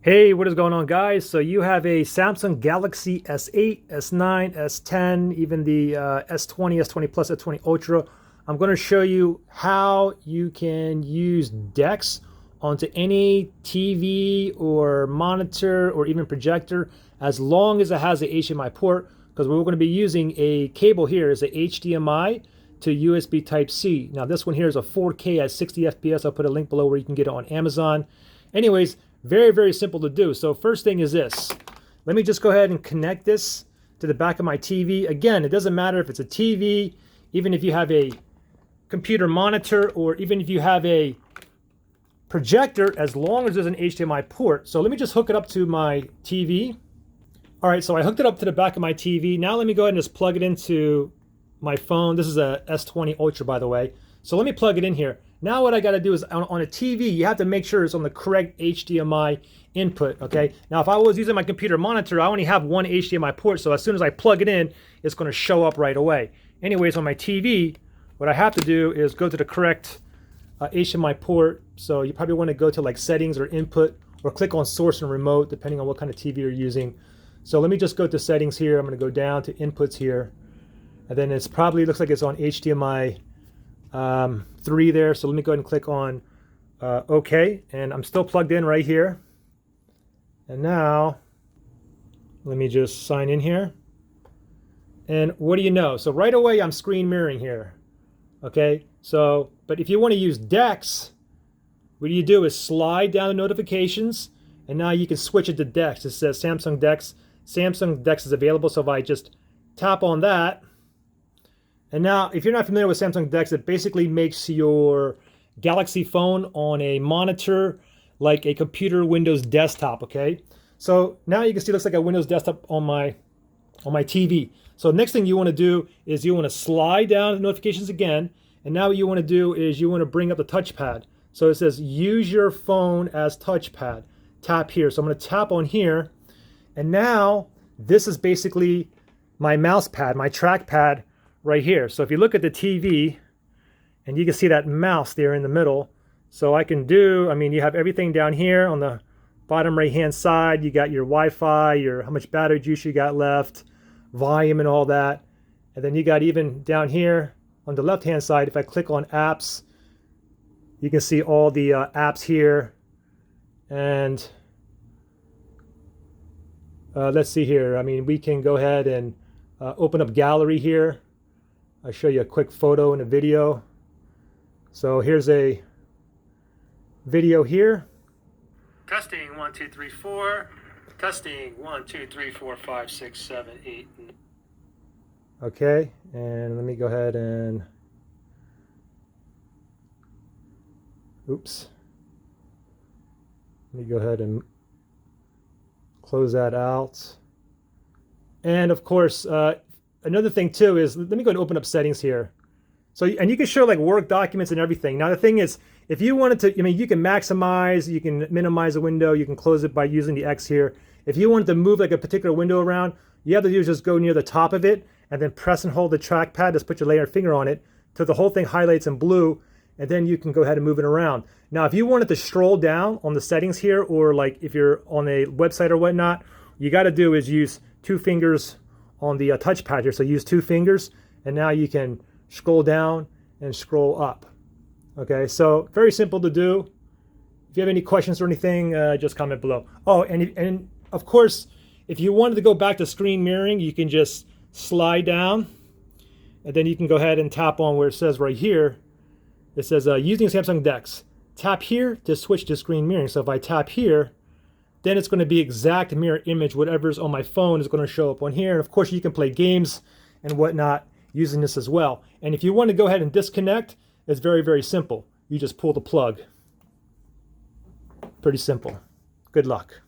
Hey, what is going on, guys? So you have a Samsung Galaxy S8, S9, S10, even the S20, S20 Plus, S20 Ultra. I'm going to show you how you can use DEX onto any TV or monitor or even projector as long as it has a HDMI port, because we're going to be using a cable here is a HDMI to USB Type-C. Now this one here is a 4K at 60 FPS. I'll put a link below where you can get it on Amazon. Anyways, very, very simple to do. So first thing is this. Let me just go ahead and connect this to the back of my TV. Again, it doesn't matter if it's a TV, even if you have a computer monitor, or even if you have a projector, as long as there's an HDMI port. So let me just hook it up to my TV. All right, so I hooked it up to the back of my TV. Now let me go ahead and just plug it into my phone. This is a S20 Ultra, by the way. So let me plug it in here. Now what I got to do is on a TV, you have to make sure it's on the correct HDMI input, okay? Now if I was using my computer monitor, I only have one HDMI port, so as soon as I plug it in, it's going to show up right away. Anyways, on my TV, what I have to do is go to the correct HDMI port. So you probably want to go to like settings or input, or click on source and remote, depending on what kind of TV you're using. So let me just go to settings here. I'm going to go down to inputs here. And then it's probably looks like it's on HDMI 3 there. So let me go ahead and click on OK. And I'm still plugged in right here. And now let me just sign in here. And what do you know? So right away I'm screen mirroring here. Okay. So, but if you want to use DEX, what you do is slide down the notifications, and now you can switch it to DEX. It says Samsung Dex. Samsung Dex is available. So if I just tap on that, and now, if you're not familiar with Samsung Dex, it basically makes your Galaxy phone on a monitor like a computer Windows desktop, okay? So now you can see it looks like a Windows desktop on my TV. So next thing you want to do is you want to slide down the notifications again, and now what you want to do is you want to bring up the touchpad. So it says use your phone as touchpad. Tap here. So I'm going to tap on here, and now this is basically my mouse pad, my trackpad, right here. So if you look at the TV, and you can see that mouse there in the middle. So I can do, I mean, you have everything down here on the bottom right hand side. You got your Wi-Fi, your how much battery juice you got left, volume and all that. And then you got even down here on the left hand side, if I click on apps, you can see all the apps here. And let's see here. I mean, we can go ahead and open up gallery here. I'll show you a quick photo and a video. So here's a video here. Testing 1 2 3 4. Testing 1 2 3 4 5 6 7 8. Okay, and let me go ahead and oops. Let me go ahead and close that out. And of course, another thing too is, let me go and open up settings here. So, and you can show like work documents and everything. Now the thing is, if you wanted to, I mean, you can maximize, you can minimize a window, you can close it by using the X here. If you wanted to move like a particular window around, you have to do is just go near the top of it and then press and hold the trackpad, just put your layer finger on it till the whole thing highlights in blue, and then you can go ahead and move it around. Now, if you wanted to stroll down on the settings here, or like if you're on a website or whatnot, you got to do is use 2 fingers on the touchpad here. So use 2 fingers, and now you can scroll down and scroll up. Okay, so very simple to do. If you have any questions or anything, just comment below. Oh, and of course, if you wanted to go back to screen mirroring, you can just slide down, and then you can go ahead and tap on where it says right here. It says using Samsung Dex. Tap here to switch to screen mirroring. So if I tap here, then it's going to be exact mirror image. Whatever's on my phone is going to show up on here. And of course, you can play games and whatnot using this as well. And if you want to go ahead and disconnect, it's very, very simple. You just pull the plug. Pretty simple. Good luck.